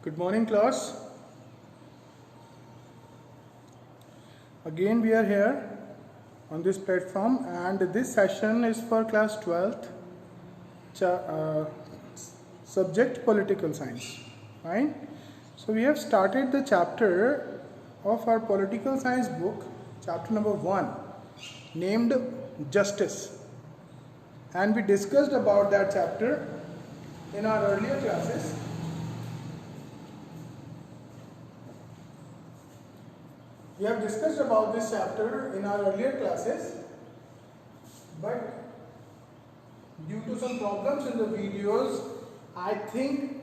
Good morning, class. Again, we are here on this platform, and this session is for class 12th, subject political science. Fine. So, we have started the chapter of our political science book, chapter number 1, named Justice. And we discussed about that chapter in our earlier classes. We have discussed about this chapter in our earlier classes, but due to some problems in the videos, I think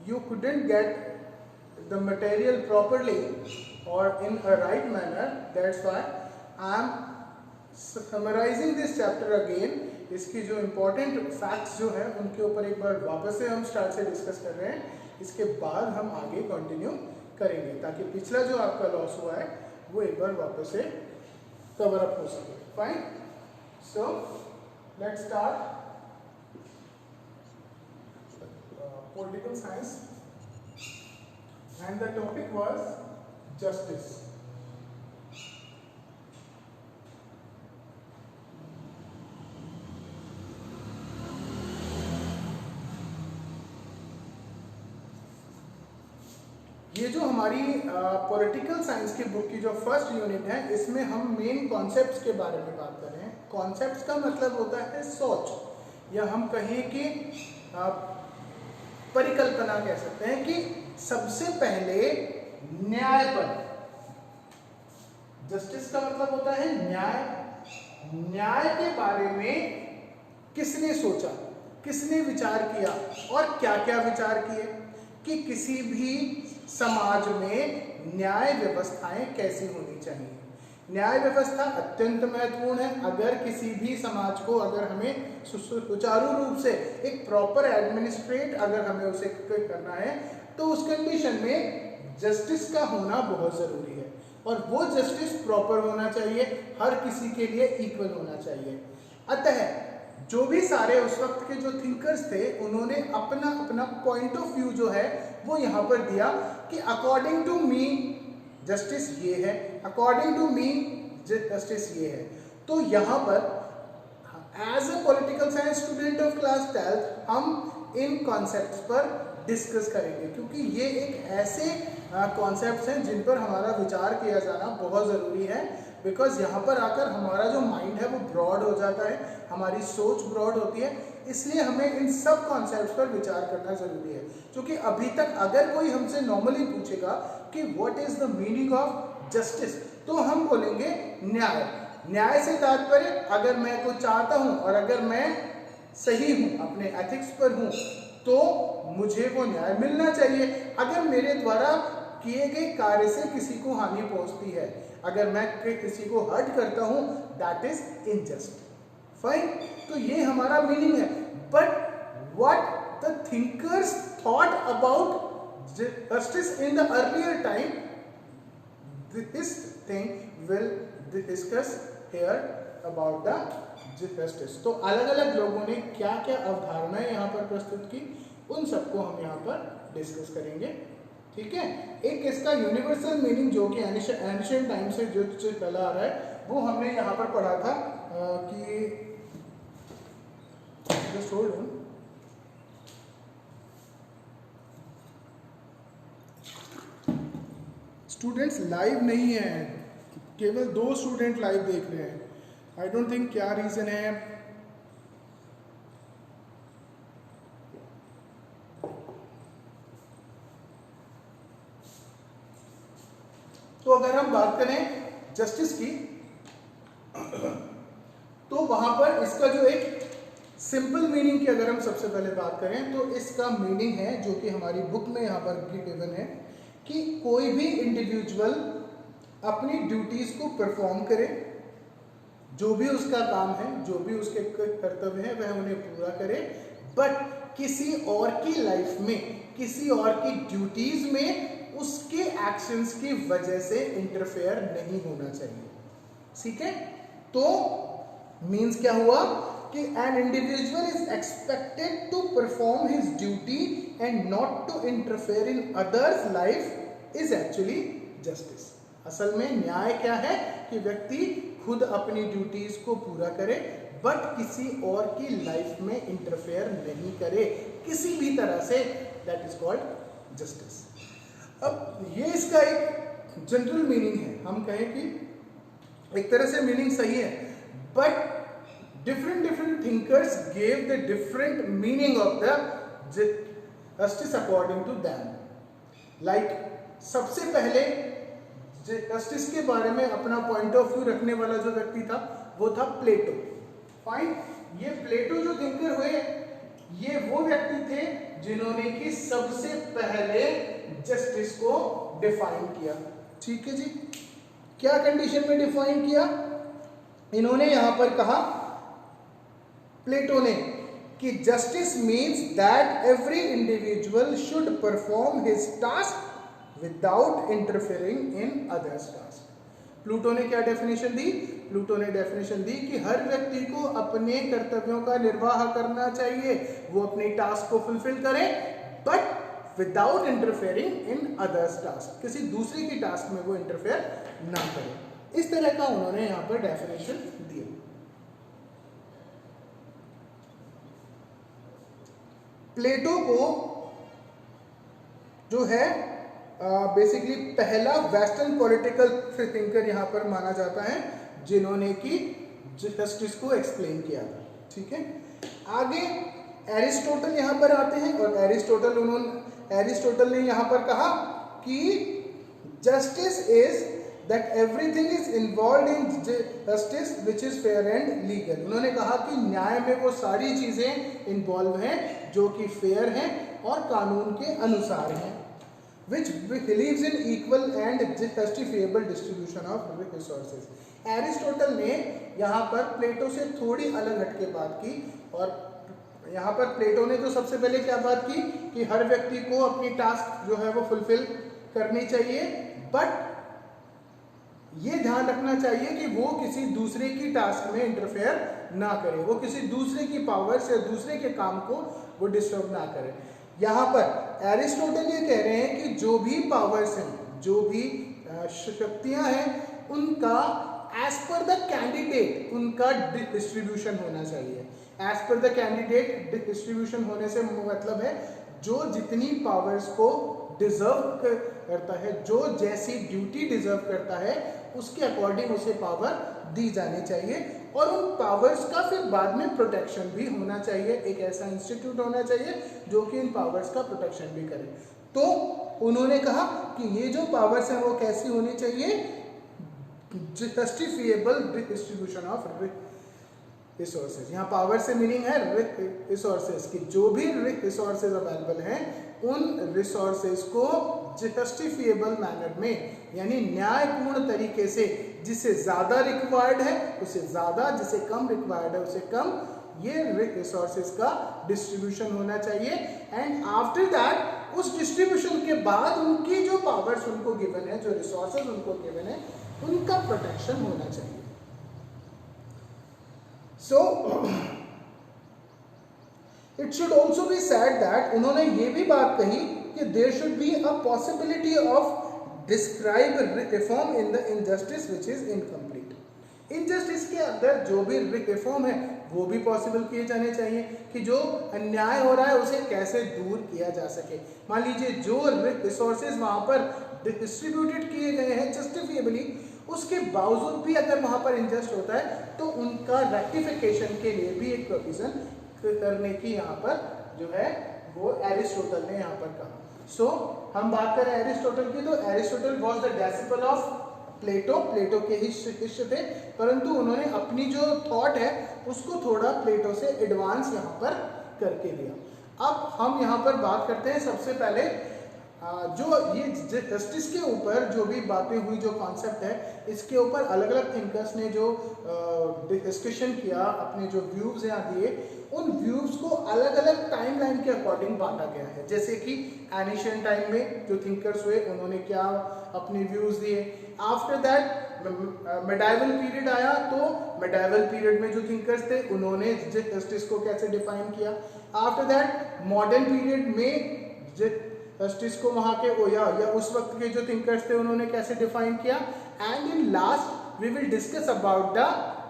you couldn't get the material properly or in a right manner. That's why I am summarizing this chapter again. इसकी जो important facts जो है उनके ऊपर एक बार वापस से हम स्टार्ट से डिस्कस कर रहे हैं. इसके बाद हम आगे कंटिन्यू करेंगे ताकि पिछला जो आपका लॉस हुआ है वो एक बार वापस से कवर अप हो सके. Fine. So let's start political science, and the topic was justice. ये जो हमारी पॉलिटिकल साइंस की बुक की जो फर्स्ट यूनिट है, इसमें हम मेन कॉन्सेप्ट्स के बारे में बात कर रहे हैं. कॉन्सेप्ट्स का मतलब होता है सोच, या हम कहें कि परिकल्पना कह सकते हैं कि सबसे पहले न्याय पर. जस्टिस का मतलब होता है न्याय. न्याय के बारे में किसने सोचा, किसने विचार किया और क्या क्या विचार किए कि किसी भी समाज में न्याय व्यवस्थाएं कैसी होनी चाहिए. न्याय व्यवस्था अत्यंत महत्वपूर्ण है. अगर किसी भी समाज को, अगर हमें सुचारू रूप से एक प्रॉपर एडमिनिस्ट्रेट अगर हमें उसे करना है, तो उस कंडीशन में जस्टिस का होना बहुत जरूरी है. और वो जस्टिस प्रॉपर होना चाहिए, हर किसी के लिए इक्वल होना चाहिए. अतः जो भी सारे उस वक्त के जो थिंकर्स थे, उन्होंने अपना अपना पॉइंट ऑफ व्यू जो है वो यहाँ पर दिया कि अकॉर्डिंग टू मी जस्टिस ये है, अकॉर्डिंग टू मी जस्टिस ये है. तो यहाँ पर as a political science student of class 12 हम इन कॉन्सेप्ट्स पर डिस्कस करेंगे, क्योंकि ये एक ऐसे कॉन्सेप्ट्स हैं जिन पर हमारा विचार किया जाना बहुत ज़रूरी है. बिकॉज यहाँ पर आकर हमारा जो माइंड है वो ब्रॉड हो जाता है, हमारी सोच ब्रॉड होती है. इसलिए हमें इन सब कॉन्सेप्ट्स पर विचार करना ज़रूरी है. क्योंकि अभी तक अगर कोई हमसे नॉर्मली पूछेगा कि what is the meaning of justice, तो हम बोलेंगे न्याय. न्याय से तात्पर्य अगर मैं कुछ चाहता हूँ और अगर मैं सही हूँ, अपने एथिक्स पर हूँ, तो मुझे वो न्याय मिलना चाहिए. अगर मेरे द्वारा किए गए कार्य से किसी को हानि पहुँचती है, अगर मैं किसी को हर्ट करता हूँ, दैट इज इनजस्ट. फाइन. तो ये हमारा मीनिंग है. But what the thinkers thought about justice in the earlier time, this thing will discuss here about the justice. तो अलग अलग लोगों ने क्या क्या अवधारणाएं यहाँ पर प्रस्तुत की, उन सबको हम यहाँ पर डिस्कस करेंगे. ठीक है. एक इसका यूनिवर्सल मीनिंग जो कि एंशिएंट टाइम से जो चला आ रहा है, वो हमने यहाँ पर पढ़ा था कि just hold on. Students live नहीं है, केवल 2 स्टूडेंट लाइव देख रहे हैं. आई डोंट थिंक क्या रीजन है. तो अगर हम बात करें जस्टिस की, तो वहां पर इसका जो एक सिंपल मीनिंग की अगर हम सबसे पहले बात करें, तो इसका मीनिंग है जो कि हमारी बुक में यहाँ पर गिवन है कि कोई भी इंडिविजुअल अपनी ड्यूटीज को परफॉर्म करे, जो भी उसका काम है, जो भी उसके कर्तव्य है, वह उन्हें पूरा करे, बट किसी और की लाइफ में, किसी और की ड्यूटीज में उसके एक्शंस की वजह से इंटरफेयर नहीं होना चाहिए. ठीक है. तो मीन्स क्या हुआ कि an individual is expected to perform his duty and not to interfere in others life is actually justice. असल में न्याय क्या है कि व्यक्ति खुद अपनी ड्यूटीज को पूरा करे बट किसी और की लाइफ में इंटरफेयर नहीं करे किसी भी तरह से, दैट इज कॉल्ड जस्टिस। अब ये इसका एक जनरल मीनिंग है, हम कहें कि एक तरह से मीनिंग सही है, but different thinkers gave the different meaning of the justice according to them. Like सबसे पहले जस्टिस के बारे में अपना पॉइंट ऑफ व्यू रखने वाला जो व्यक्ति था वो था प्लेटो। फाइन, ये प्लेटो जो थिंकर हुए ये वो व्यक्ति थे जिन्होंने कि सबसे पहले जस्टिस को डिफाइन किया। ठीक है जी, क्या कंडीशन में डिफाइन किया? इन्होंने यहां पर कहा प्लेटो ने कि justice means that every individual should perform his task without interfering in others task. Pluto ने क्या डेफिनेशन दी? प्लूटो ने डेफिनेशन दी कि हर व्यक्ति को अपने कर्तव्यों का निर्वाह करना चाहिए, वो अपने टास्क को फुलफिल करे but without interfering in others task, किसी दूसरे की टास्क में वो इंटरफेयर ना करे। इस तरह का उन्होंने यहां पर डेफिनेशन दिया। प्लेटो को जो है बेसिकली पहला वेस्टर्न पॉलिटिकल थिंकर यहां पर माना जाता है जिन्होंने कि जस्टिस को एक्सप्लेन किया था। ठीक है, आगे एरिस्टोटल यहां पर आते हैं और एरिस्टोटल ने यहां पर कहा कि justice is that everything is involve in justice which is fair and legal. उन्होंने कहा कि न्याय में वो सारी चीजें इन्वॉल्व हैं जो कि फेयर हैं और कानून के अनुसार हैं, which believes in equal and justifiable distribution of resources। Aristotle ने यहाँ पर प्लेटो से थोड़ी अलग हटके बात की और यहाँ पर प्लेटो ने तो सबसे पहले क्या बात की कि हर व्यक्ति को अपनी टास्क जो है वो फुलफिल करनी चाहिए बट ये ध्यान रखना चाहिए कि वो किसी दूसरे की टास्क में इंटरफेयर ना करे, वो किसी दूसरे की पावर्स या दूसरे के काम को वो डिस्टर्ब ना करे। यहाँ पर एरिस्टोटल ये कह रहे हैं कि जो भी पावर्स हैं, जो भी शक्तियां हैं, उनका एज पर द कैंडिडेट उनका डिस्ट्रीब्यूशन होना चाहिए। As per the candidate distribution होने से मतलब है जो जितनी पावर्स को डिजर्व करता है, जो जैसी ड्यूटी डिजर्व करता है उसके अकॉर्डिंग उसे पावर दी जानी चाहिए और उन पावर्स का फिर बाद में प्रोटेक्शन भी होना चाहिए। एक ऐसा इंस्टीट्यूट होना चाहिए जो कि इन पावर्स का प्रोटेक्शन भी करे। तो उन्होंने कहा कि ये जो पावर्स हैं वो कैसी होनी चाहिए? Justifiable distribution of resources. यहाँ पावर से मीनिंग है रिसोर्सेज की, जो भी रिसोर्सेज अवेलेबल हैं उन रिसोर्सेज को जस्टिफिएबल मैनर में यानी न्यायपूर्ण तरीके से, जिसे ज्यादा रिक्वायर्ड है उसे ज्यादा, जिसे कम रिक्वायर्ड है उसे कम, ये रिसोर्सेज का डिस्ट्रीब्यूशन होना चाहिए। एंड आफ्टर दैट उस डिस्ट्रीब्यूशन के बाद उनकी जो पावर्स उनको गिवन है, जो रिसोर्सेज उनको गिवन है, उनका प्रोटेक्शन होना चाहिए। So it should also be said that उन्होंने ये भी बात कही कि there should be a possibility of describe reform in the injustice which is incomplete. Injustice के अंदर जो भी रिफॉर्म है वो भी पॉसिबल किए जाने चाहिए कि जो अन्याय हो रहा है उसे कैसे दूर किया जा सके। मान लीजिए जो रिसोर्सेज वहां पर डिस्ट्रीब्यूटेड किए गए हैं जस्टिफिएबली, उसके बावजूद भी अगर वहां पर इनजस्ट होता है तो उनका रेक्टिफिकेशन के लिए भी एक प्रोविजन करने की यहाँ पर जो है वो एरिस्टोटल ने यहाँ पर कहा। सो हम बात करें एरिस्टोटल की, तो Aristotle was the disciple of Plato, Plato के ही शिष्य थे, परंतु उन्होंने अपनी जो थॉट है उसको थोड़ा प्लेटो से एडवांस यहाँ पर करके दिया। अब हम यहाँ पर बात करते हैं सबसे पहले जो ये जस्टिस के ऊपर जो भी बातें हुई, जो कॉन्सेप्ट है, इसके ऊपर अलग अलग थिंकर्स ने जो डिस्कशन किया, अपने जो व्यूज यहाँ दिए, उन व्यूज को अलग अलग टाइमलाइन के अकॉर्डिंग बांटा गया है। जैसे कि एनिशियन टाइम में जो थिंकर्स हुए उन्होंने क्या अपने व्यूज दिए, आफ्टर दैट मेडाइवल पीरियड आया तो मेडाइवल पीरियड में जो थिंकर्स थे उन्होंने जस्टिस को कैसे डिफाइन किया। आफ्टर दैट मॉडर्न पीरियड में जस्टिस को वहां के या उस वक्त के जो थिंकर्स थे उन्होंने कैसे डिफाइन किया। And in last we will discuss about the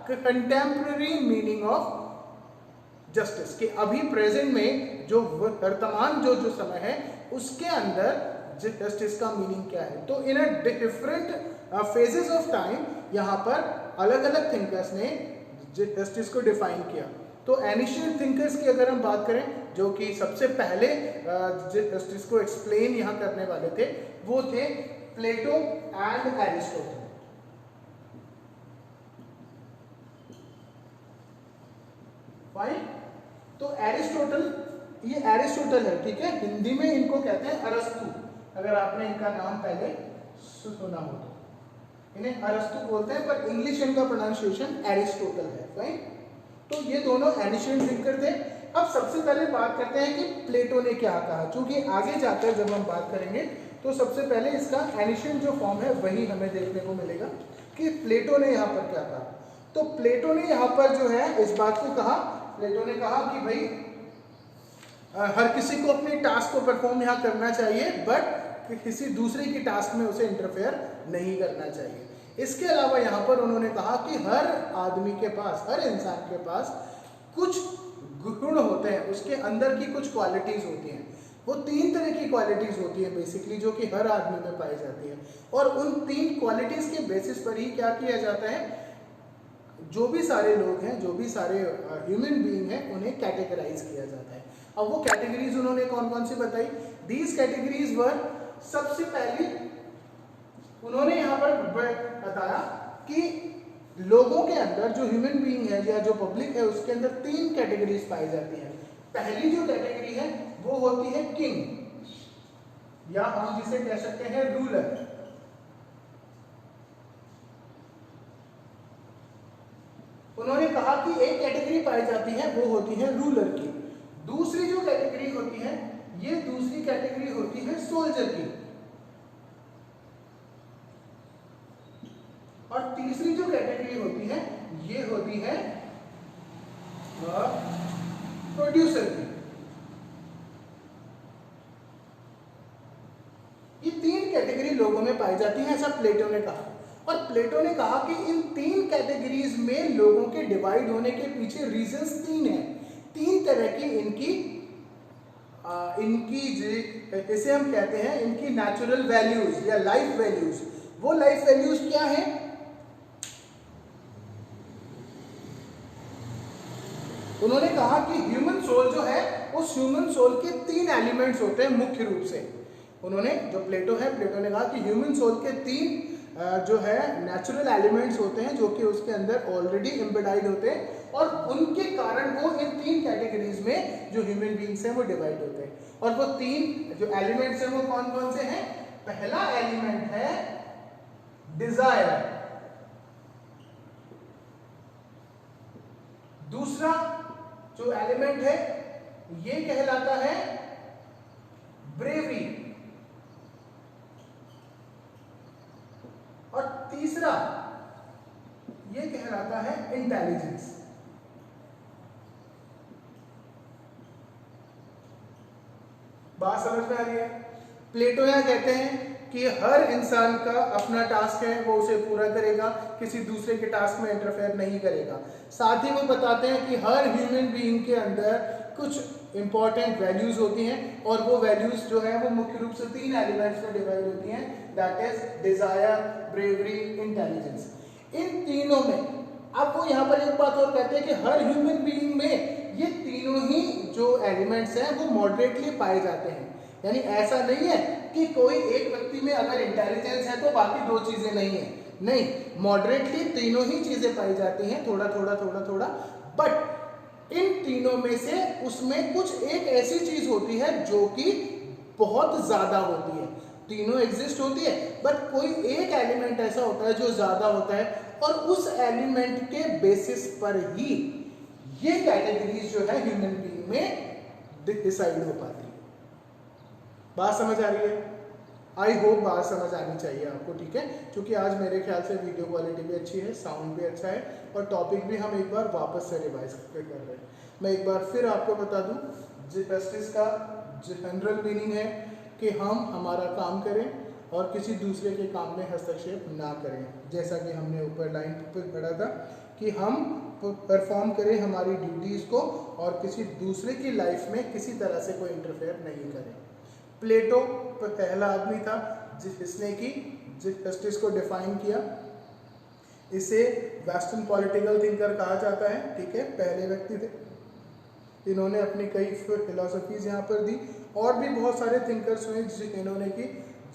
contemporary meaning of justice, कि अभी प्रेजेंट में जो वर्तमान जो समय है उसके अंदर जस्टिस का मीनिंग क्या है। तो in a different phases of time यहाँ पर अलग अलग थिंकर्स ने जस्टिस को डिफाइन किया। तो एनिशियंट थिंकर्स की अगर हम बात करें, जो कि सबसे पहले जस्टिस को एक्सप्लेन यहाँ करने वाले थे, वो थे प्लेटो एंड एरिस्टोटल। फाइन। तो एरिस्टोटल, ये एरिस्टोटल है, ठीक है, हिंदी में इनको कहते हैं अरस्तु, अगर आपने इनका नाम पहले सुना हो तो। इन्हें अरस्तु बोलते हैं, पर इंग्लिश इनका प्रोनाउंसिएशन एरिस्टोटल है। फाइन। तो ये दोनों एनिशियंट थिंकर थे। अब सबसे पहले बात करते हैं कि प्लेटो ने क्या कहा, क्योंकि आगे जाकर जब हम बात करेंगे तो सबसे पहले इसका एनिशियंट जो फॉर्म है वही हमें देखने को मिलेगा कि प्लेटो ने यहाँ पर क्या कहा। तो प्लेटो ने यहाँ पर जो है इस बात को कहा, प्लेटो ने कहा कि भाई हर किसी को अपने टास्क को परफॉर्म यहाँ करना चाहिए, बट किसी दूसरे की टास्क में उसे इंटरफेयर नहीं करना चाहिए। इसके अलावा यहाँ पर उन्होंने कहा कि हर आदमी के पास, हर इंसान के पास कुछ गुण होते हैं, उसके अंदर की कुछ क्वालिटीज होती हैं। वो 3 तरह की क्वालिटीज होती हैं बेसिकली, जो कि हर आदमी में पाई जाती है, और उन 3 क्वालिटीज के बेसिस पर ही क्या किया जाता है, जो भी सारे लोग हैं, जो भी सारे ह्यूमन बीइंग हैं, उन्हें कैटेगराइज किया जाता है। अब वो कैटेगरीज उन्होंने कौन कौन सी बताई। दीज कैटेगरीज वर, सबसे पहली उन्होंने यहाँ पर बताया कि लोगों के अंदर, जो ह्यूमन बीइंग है या जो पब्लिक है, उसके अंदर 3 कैटेगरीज पाई जाती है। पहली जो कैटेगरी है वो होती है किंग, या हम जिसे कह सकते हैं रूलर। उन्होंने कहा कि एक कैटेगरी पाई जाती है वो होती है रूलर की। दूसरी जो कैटेगरी होती है, ये दूसरी कैटेगरी होती है सोल्जर की। और तीसरी जो कैटेगरी होती है ये होती है प्रोड्यूसर की। ये 3 कैटेगरी लोगों में पाई जाती है, ऐसा प्लेटो ने कहा। और प्लेटो ने कहा कि इन 3 कैटेगरीज में लोगों के डिवाइड होने के पीछे रीजंस 3 हैं। 3 तरह की इनकी इसे हम कहते हैं इनकी नेचुरल वैल्यूज या लाइफ वैल्यूज। वो लाइफ वैल्यूज क्या है? उन्होंने कहा कि ह्यूमन सोल जो है, उस ह्यूमन सोल के 3 एलिमेंट्स होते हैं मुख्य रूप से। उन्होंने, जो प्लेटो है, प्लेटो ने कहा कि ह्यूमन सोल के 3 जो है नेचुरल एलिमेंट्स होते हैं, जो कि उसके अंदर ऑलरेडी एम्बेडाइड होते हैं, और उनके कारण वो इन 3 कैटेगरीज में जो ह्यूमन बीइंग्स हैं वो डिवाइड होते हैं। और वो 3 जो एलिमेंट्स हैं वो कौन कौन से हैं? पहला एलिमेंट है डिजायर, दूसरा जो एलिमेंट है ये कहलाता है ब्रेवरी, और तीसरा ये कहलाता है इंटेलिजेंस। बात समझ में आ रही है? प्लेटो यहां कहते हैं कि हर इंसान का अपना टास्क है, वो उसे पूरा करेगा, किसी दूसरे के टास्क में इंटरफेयर नहीं करेगा। साथ ही वो बताते हैं कि हर ह्यूमन बीइंग के अंदर कुछ इंपॉर्टेंट वैल्यूज होती हैं, और वो वैल्यूज जो है वो मुख्य रूप से 3 एलिमेंट्स में डिवाइड होती हैं, that is desire, bravery, intelligence. इन तीनों में, अब वो यहाँ पर एक बात और कहते हैं कि हर ह्यूमन बीइंग में ये तीनों ही जो एलिमेंट्स हैं वो मॉडरेटली पाए जाते हैं। यानी ऐसा नहीं है कि कोई एक व्यक्ति में अगर इंटेलिजेंस है तो बाकी 2 चीजें नहीं है, नहीं, मॉडरेटली तीनों ही चीजें पाई जाती हैं, थोड़ा थोड़ा थोड़ा थोड़ा। बट इन तीनों में से उसमें कुछ एक ऐसी चीज होती है जो कि बहुत ज्यादा होती है। तीनों एग्जिस्ट होती है, बट कोई एक एलिमेंट ऐसा होता है जो ज्यादा होता है, और उस एलिमेंट के बेसिस पर ही ये कैटेगरीज जो है ह्यूमन बीइंग में डिसाइड हो पाती है। बात समझ आ रही है? आई होप बात समझ आनी चाहिए आपको, ठीक है, क्योंकि आज मेरे ख्याल से वीडियो क्वालिटी भी अच्छी है, साउंड भी अच्छा है और टॉपिक भी हम एक बार वापस से रिवाइज कर रहे हैं। मैं एक बार फिर आपको बता दूं, जस्टिस का जनरल मीनिंग है कि हम हमारा काम करें और किसी दूसरे के काम में हस्तक्षेप ना करें, जैसा कि हमने ऊपर लाइन पर पढ़ा था कि हम परफॉर्म करें हमारी ड्यूटीज़ को और किसी दूसरे की लाइफ में किसी तरह से कोई इंटरफेयर नहीं करें। प्लेटो पहला आदमी था जिसने कि जस्टिस को डिफाइन किया। इसे वेस्टर्न पॉलिटिकल थिंकर कहा जाता है, ठीक है, पहले व्यक्ति थे। इन्होंने अपनी कई फिलोसफीज यहाँ पर दी और भी बहुत सारे थिंकर्स हुए जिन्होंने कि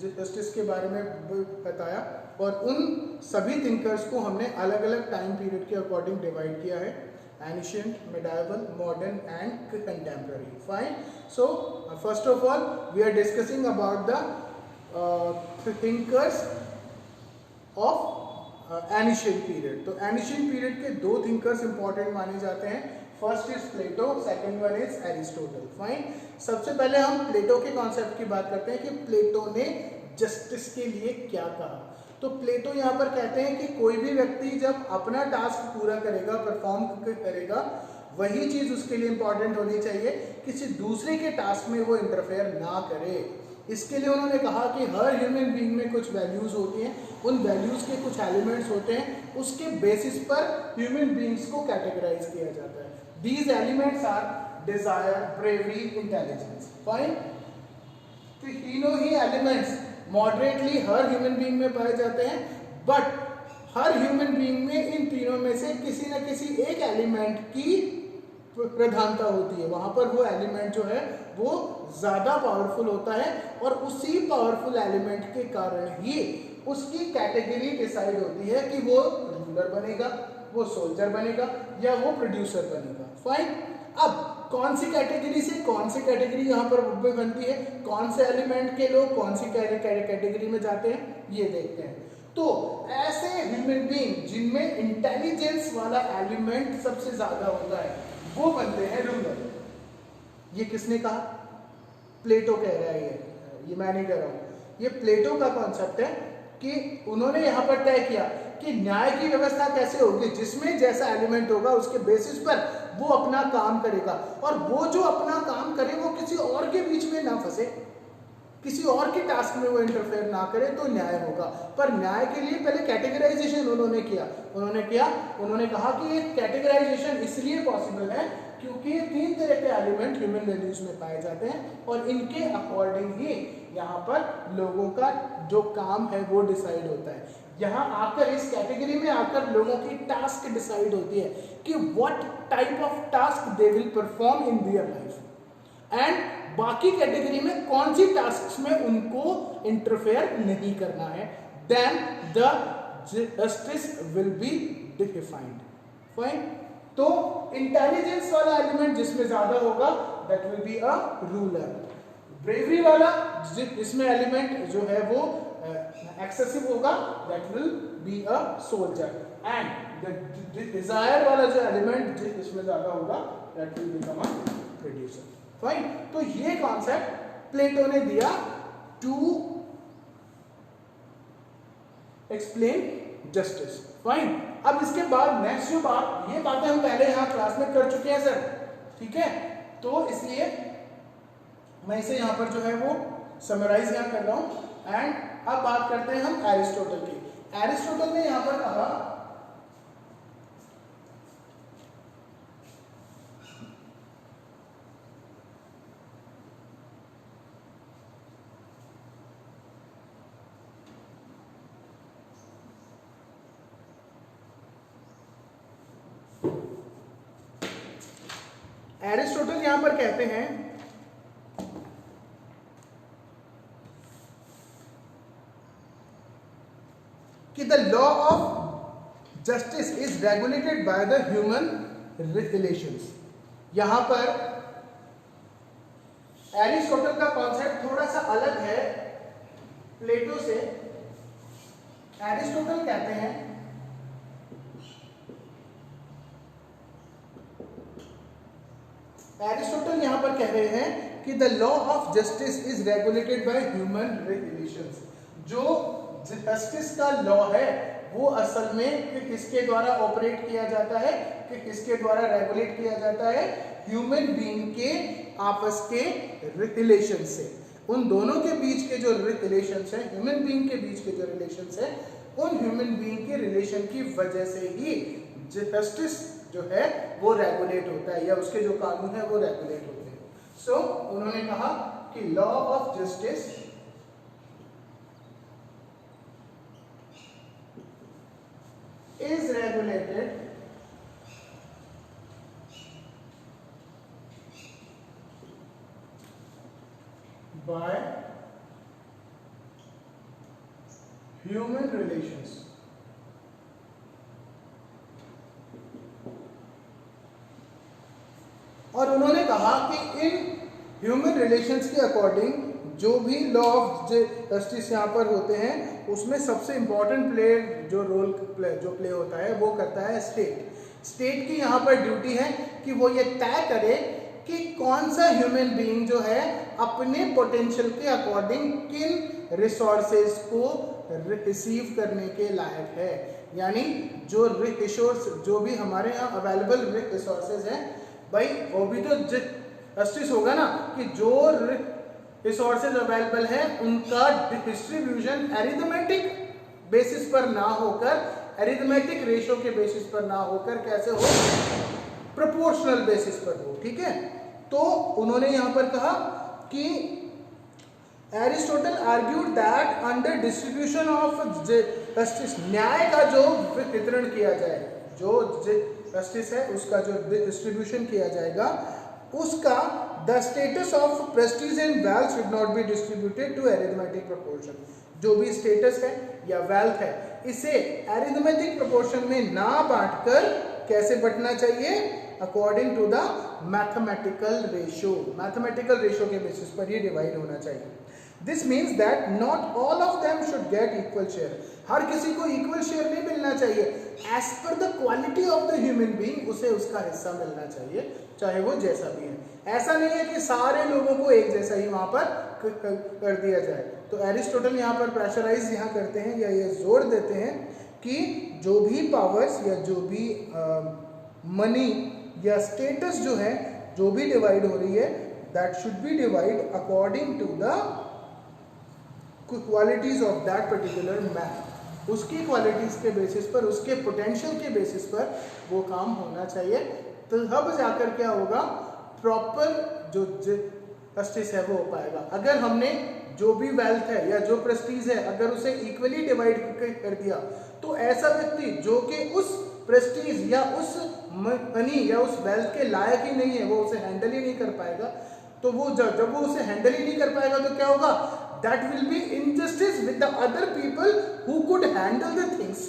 जस्टिस के बारे में बताया और उन सभी थिंकर्स को हमने अलग अलग टाइम पीरियड के अकॉर्डिंग डिवाइड किया है, ancient, medieval, modern and contemporary. Fine. So first of all we are discussing about the thinkers of ancient period. तो ancient period के दो thinkers important माने जाते हैं, first is Plato, second one is Aristotle. Fine. सबसे पहले हम प्लेटो के कॉन्सेप्ट की बात करते हैं कि प्लेटो ने जस्टिस के लिए क्या कहा। तो प्लेटो यहाँ पर कहते हैं कि कोई भी व्यक्ति जब अपना टास्क पूरा करेगा, परफॉर्म करेगा, वही चीज उसके लिए इंपॉर्टेंट होनी चाहिए, किसी दूसरे के टास्क में वो इंटरफेयर ना करे। इसके लिए उन्होंने कहा कि हर ह्यूमन बीइंग में कुछ वैल्यूज होती हैं, उन वैल्यूज के कुछ एलिमेंट्स होते हैं, उसके बेसिस पर ह्यूमन बीइंग्स को कैटेगराइज किया जाता है। These elements are desire, bravery, intelligence. Fine. तीनों ही एलिमेंट्स मॉडरेटली हर ह्यूमन बीइंग में पाए जाते हैं, बट हर ह्यूमन बीइंग में इन तीनों में से किसी न किसी एक एलिमेंट की प्रधानता होती है। वहां पर वो एलिमेंट जो है वो ज्यादा पावरफुल होता है और उसी पावरफुल एलिमेंट के कारण ही उसकी कैटेगरी डिसाइड होती है कि वो रूलर बनेगा, वो सोल्जर बनेगा या वो प्रोड्यूसर बनेगा। फाइन। अब कौन सी कैटेगरी से कौन सी कैटेगरी यहाँ पर बनती है, कौन से एलिमेंट के लोग कौन सी कैटेगरी में जाते हैं, ये देखते हैं। तो ऐसे ह्यूमन बीइंग जिनमें इंटेलिजेंस वाला एलिमेंट सबसे ज्यादा होता है वो बनते हैं रूलर। ये किसने कहा? प्लेटो कह रहा है, ये मैं नहीं कह रहा हूं, ये प्लेटो का कॉन्सेप्ट है कि उन्होंने यहाँ पर तय किया कि न्याय की व्यवस्था कैसे होगी, जिसमें जैसा एलिमेंट होगा उसके बेसिस पर वो अपना काम करेगा और वो जो अपना काम करे वो किसी और के बीच में ना फंसे, किसी और के टास्क में वो इंटरफेयर ना करे, तो न्याय होगा। पर न्याय के लिए पहले कैटेगराइजेशन उन्होंने कहा कि ये कैटेगराइजेशन इसलिए पॉसिबल है क्योंकि तीन तरह के एलिमेंट ह्यूमन वैल्यूज में पाए जाते हैं और इनके अकॉर्डिंग ही यहाँ पर लोगों का जो काम है वो डिसाइड होता है। यहाँ आकर इस कैटेगरी में आकर लोगों की टास्क डिसाइड होती है कि what type of task they will perform in their life, and बाकी कैटेगरी में कौन सी टास्क में उनको इंटरफेयर नहीं करना है, then the justice will be defined. Fine. तो इंटेलिजेंस वाला एलिमेंट जिसमें ज्यादा होगा that will be a ruler. Bravery वाला जिसमें एलिमेंट जो है वो एक्सेसिव होगा that will be a soldier, and the desire वाला जो एलिमेंट जिसमें ज्यादा होगा that will become a producer. Fine. तो ये कॉन्सेप्ट प्लेटो ने दिया टू एक्सप्लेन जस्टिस। फाइन। अब इसके बाद नेक्स्ट जो बात, ये बातें हम पहले यहां क्लास में कर चुके हैं सर, ठीक है, तो इसलिए मैं इसे यहां पर जो है वो समराइज यहां कर रहा हूं। एंड अब बात करते हैं हम एरिस्टोटल की। एरिस्टोटल ने यहां पर कहा एरिस्टोटल यहां पर कहते हैं कि the law of justice is regulated by the human relations. यहां पर एरिस्टोटल का कॉन्सेप्ट थोड़ा सा अलग है प्लेटो से। एरिस्टोटल कहते हैं एरिस्टोटल यहां पर कह रहे हैं कि the law of justice is regulated by human relations. जो जस्टिस का लॉ है वो असल में किसके द्वारा ऑपरेट किया जाता है, कि किसके द्वारा रेगुलेट किया जाता है, ह्यूमन बीइंग के आपस के रिलेशन से। उन दोनों के बीच के जो रिलेशंस है, ह्यूमन बीइंग के बीच के जो रिलेशंस है, उन ह्यूमन बीइंग के रिलेशन की वजह से ही जस्टिस जो है वो रेगुलेट होता है, या उसके जो कानून है वो रेगुलेट होते हैं। सो उन्होंने कहा कि law of justice is regulated by human relations। और उन्होंने कहा कि इन ह्यूमन रिलेशंस के अकॉर्डिंग जो भी लॉ ऑफ जस्टिस यहाँ पर होते हैं उसमें सबसे इंपॉर्टेंट रोल प्ले होता है वो करता है स्टेट। स्टेट की यहाँ पर ड्यूटी है कि वो ये तय करे कि कौन सा ह्यूमन बीइंग जो है अपने पोटेंशियल के अकॉर्डिंग किन रिसोर्सेज को रिसीव करने के लायक है। यानी जो जो भी हमारे यहाँ अवेलेबल रिसोर्सेज हैं, भाई वो भी तो जस्टिस होगा ना, कि जो रिसोर्सेज अवेलेबल है उनका डिस्ट्रीब्यूशन अरिथमेटिक बेसिस पर ना होकर, अरिथमेटिक रेशियो के बेसिस पर ना होकर कैसे हो, प्रोपोर्शनल बेसिस पर हो। ठीक है, तो उन्होंने यहां पर कहा कि Aristotle argued that under distribution of justice, न्याय का जो वितरण किया जाए, जो जस्टिस है उसका जो डिस्ट्रीब्यूशन किया जाएगा, उसका the status of prestige and wealth should not be distributed to arithmetic proportion. जो भी स्टेटस है या वेल्थ है इसे अरिथमेटिक प्रोपोर्शन में ना बांटकर कैसे बंटना चाहिए, according to the mathematical ratio. Mathematical ratio के बेसिस पर ये डिवाइड होना चाहिए। This means that not all of them should get equal share. हर किसी को इक्वल शेयर नहीं मिलना चाहिए। As per the quality of the human being उसे उसका हिस्सा मिलना चाहिए, चाहे वो जैसा भी है। ऐसा नहीं है कि सारे लोगों को एक जैसा ही वहां पर कर दिया जाए। तो एरिस्टोटल यहाँ पर प्रेशराइज यहाँ करते हैं या ये जोर देते हैं कि जो भी पावर्स या जो भी मनी या स्टेटस जो है, जो भी डिवाइड हो रही है, that should be divide according to the qualities of that particular man. उसकी क्वालिटीज के बेसिस पर, उसके पोटेंशियल के बेसिस पर वो काम होना चाहिए। तो अब जाकर क्या होगा, प्रॉपर जो जस्टिस है वो हो पाएगा। अगर हमने जो भी वेल्थ है या जो प्रेस्टीज है अगर उसे इक्वली डिवाइड कर दिया, तो ऐसा व्यक्ति जो कि उस प्रेस्टीज या उस मनी या उस वेल्थ के लायक ही नहीं है, वो उसे हैंडल ही नहीं कर पाएगा। तो वो जब वो उसे हैंडल ही नहीं कर पाएगा तो क्या होगा, that will be injustice with the other people who could handle the things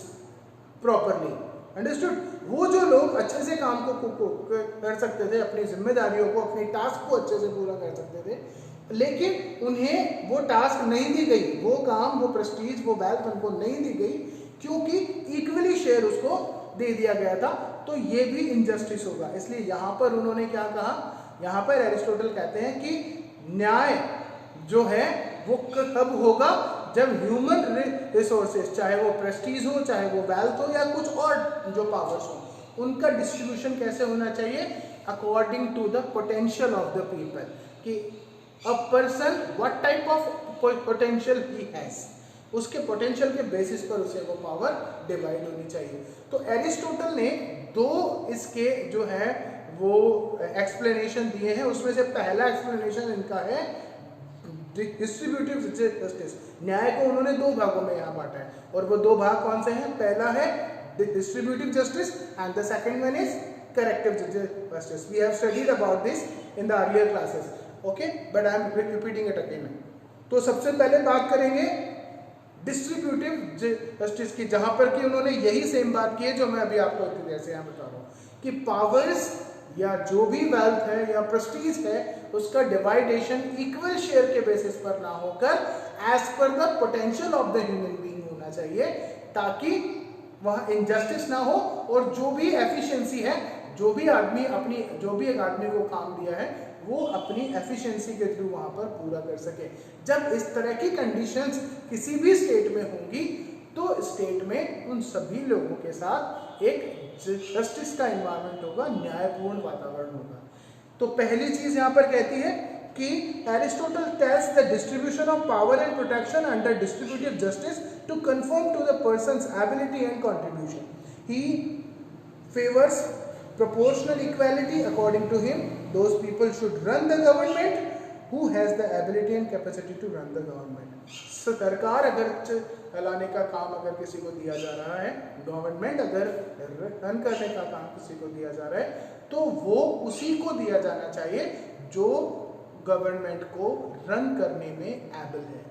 properly, understood। वो जो लोग अच्छे से काम को कर सकते थे, अपनी जिम्मेदारियों को, अपनी टास्क को अच्छे से पूरा कर सकते थे, लेकिन उन्हें वो टास्क नहीं दी गई, वो काम, वो प्रेस्टीज, वो वेल्थ उनको नहीं दी गई, क्योंकि इक्वली शेयर उसको दे दिया गया था। तो ये भी इनजस्टिस होगा। इसलिए यहाँ पर उन्होंने क्या कहा, यहाँ पर एरिस्टोटल कहते हैं कि न्याय जो है वो कब होगा, जब ह्यूमन रिसोर्सेज, चाहे वो प्रेस्टीज हो, चाहे वो वेल्थ हो या कुछ और जो पावर्स हो, उनका डिस्ट्रीब्यूशन कैसे होना चाहिए, according to the potential of the people, कि a person what type of potential he has, उसके पोटेंशियल के बेसिस पर उसे वो पावर डिवाइड होनी चाहिए। तो एरिस्टोटल ने दो इसके जो है वो एक्सप्लेनेशन दिए हैं। उसमें से पहला एक्सप्लेनेशन इनका है डिस्ट्रीब्यूटिव जस्टिस। न्याय को उन्होंने दो भागों में यहाँ बांटा है, और वो दो भाग कौन से हैं, पहला है distributive justice and the second one is corrective justice. We have studied about this in the earlier classes, okay, but I am repeating it again. तो सबसे पहले बात करेंगे डिस्ट्रीब्यूटिव जस्टिस की, जहां पर कि उन्होंने यही सेम बात की है जो मैं अभी आपको इतनी देर से यहाँ बता रहा हूँ, कि पावर्स या जो भी वेल्थ है या प्रेस्टीज है उसका डिवाइडेशन इक्वल शेयर के बेसिस पर ना होकर as per the potential of the human being होना चाहिए, ताकि वहां इनजस्टिस ना हो, और जो भी एफिशिएंसी है, जो भी आदमी अपनी, जो भी एक आदमी को काम दिया है वो अपनी एफिशिएंसी के थ्रू वहां पर पूरा कर सके। जब इस तरह की कंडीशंस किसी भी स्टेट में होंगी तो स्टेट में उन सभी लोगों के साथ एक जस्टिस का एनवायरनमेंट होगा, न्यायपूर्ण वातावरण होगा। तो पहली चीज यहां पर कहती है कि Aristotle tells the distribution of power and protection under distributive justice to confirm to the person's ability and contribution. He favours proportional equality. According to him, those people should run the government who has the ability and capacity to run the government. सरकार अगर चलाने का काम अगर किसी को दिया जा रहा है, गवर्नमेंट अगर रन करने का काम किसी को दिया जा रहा है, तो वो उसी को दिया जाना चाहिए जो गवर्नमेंट को रन करने में एबल है।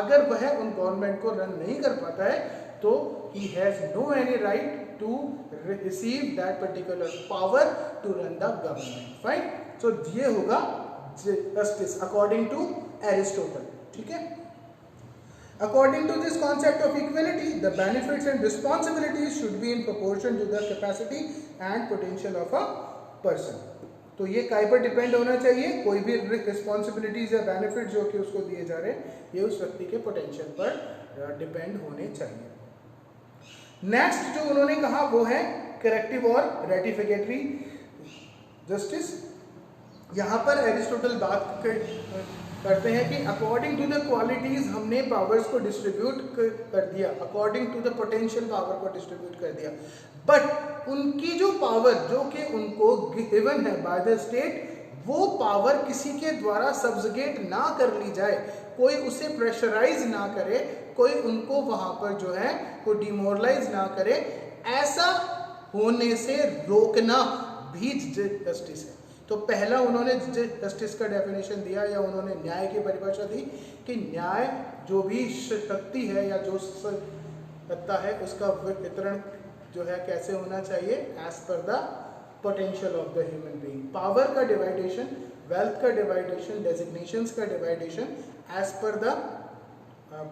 अगर वह उन गवर्नमेंट को रन नहीं कर पाता है तो he has no any right to receive that particular power to run the government. Fine? So ये होगा justice according to Aristotle. ठीक है? According to this concept of equality, the benefits and responsibilities should be in proportion to the capacity and potential of a person. तो ये काय पर depend होना चाहिए? कोई भी रिस्पॉन्सिबिलिटीज या बेनिफिट जो कि उसको दिए जा रहे हैं ये उस व्यक्ति के पोटेंशियल पर डिपेंड होने चाहिए। नेक्स्ट जो उन्होंने कहा वो है करेक्टिव और रेटिफिकेटरी जस्टिस। यहां पर एरिस्टोटल बात करते हैं कि अकॉर्डिंग टू द क्वालिटीज हमने पावर्स को डिस्ट्रीब्यूट कर दिया, according to the potential power को डिस्ट्रीब्यूट कर दिया, बट उनकी जो पावर जो कि उनको गिवन है बाय द स्टेट, वो पावर किसी के द्वारा सब्जुगेट ना कर ली जाए, कोई उसे प्रेशराइज ना करे, कोई उनको वहां पर जो है को डिमोरलाइज ना करे, ऐसा होने से रोकना भी जस्टिस है। तो पहला उन्होंने जस्टिस का डेफिनेशन दिया या उन्होंने न्याय की परिभाषा दी कि न्याय जो भी शक्ति है या जो सत्ता है उसका वितरण जो है कैसे होना चाहिए, as per the potential of the human being. Power का डिवाइडेशन, वेल्थ का डिवाइडेशन, डेजिग्नेशंस का division as per the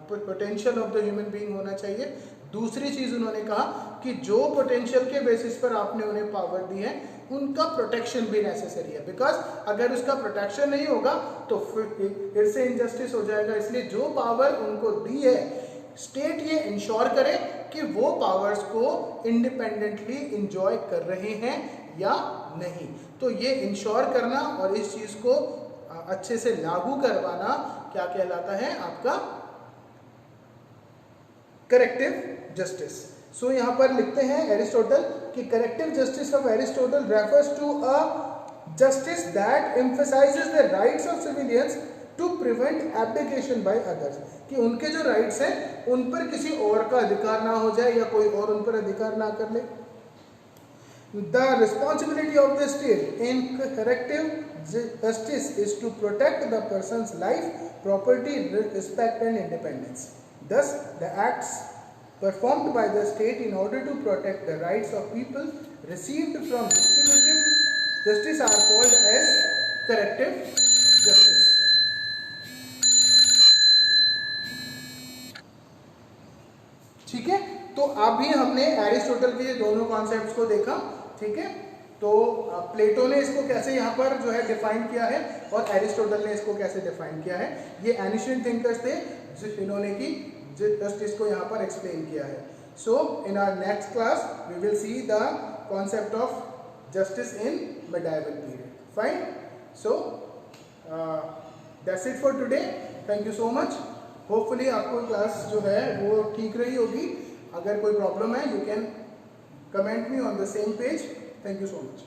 potential of the human being होना चाहिए। दूसरी चीज उन्होंने कहा कि जो पोटेंशियल के बेसिस पर आपने उन्हें पावर दी है उनका प्रोटेक्शन भी नेसेसरी है, बिकॉज अगर उसका प्रोटेक्शन नहीं होगा तो फिर से इनजस्टिस हो जाएगा। इसलिए जो पावर उनको दी है स्टेट ये इंश्योर करे कि वो पावर्स को इंडिपेंडेंटली इंजॉय कर रहे हैं या नहीं। तो ये इंश्योर करना और इस चीज को अच्छे से लागू करवाना क्या कहलाता है? आपका करेक्टिव जस्टिस। सो यहां पर लिखते हैं एरिस्टोटल कि corrective justice of Aristotle refers to a justice that emphasises the rights of civilians to prevent abdication by others, कि उनके जो राइट्स हैं उन पर किसी और का अधिकार ना हो जाए या कोई और उन पर अधिकार ना कर ले। The responsibility of the state in corrective justice is to protect the person's life, property, respect and independence. Thus, the acts performed by the state in order to protect the rights of people received from distributive justice are called as corrective justice. ठीक है, तो अभी हमने Aristotle के ये दोनों concepts को देखा। ठीक है, तो प्लेटो ने इसको कैसे यहाँ पर जो है डिफाइन किया है और एरिस्टोटल ने इसको कैसे डिफाइन किया है, ये एनिशियंट थिंकर्स थे जिन्होंने की जस्टिस को यहाँ पर एक्सप्लेन किया है। So in our next class we will see the concept of justice in medieval period. Fine, so that's it for today. Thank you so much. Hopefully आपको क्लास जो है वो ठीक रही होगी। अगर कोई प्रॉब्लम है you can comment me on the same page. Thank you so much.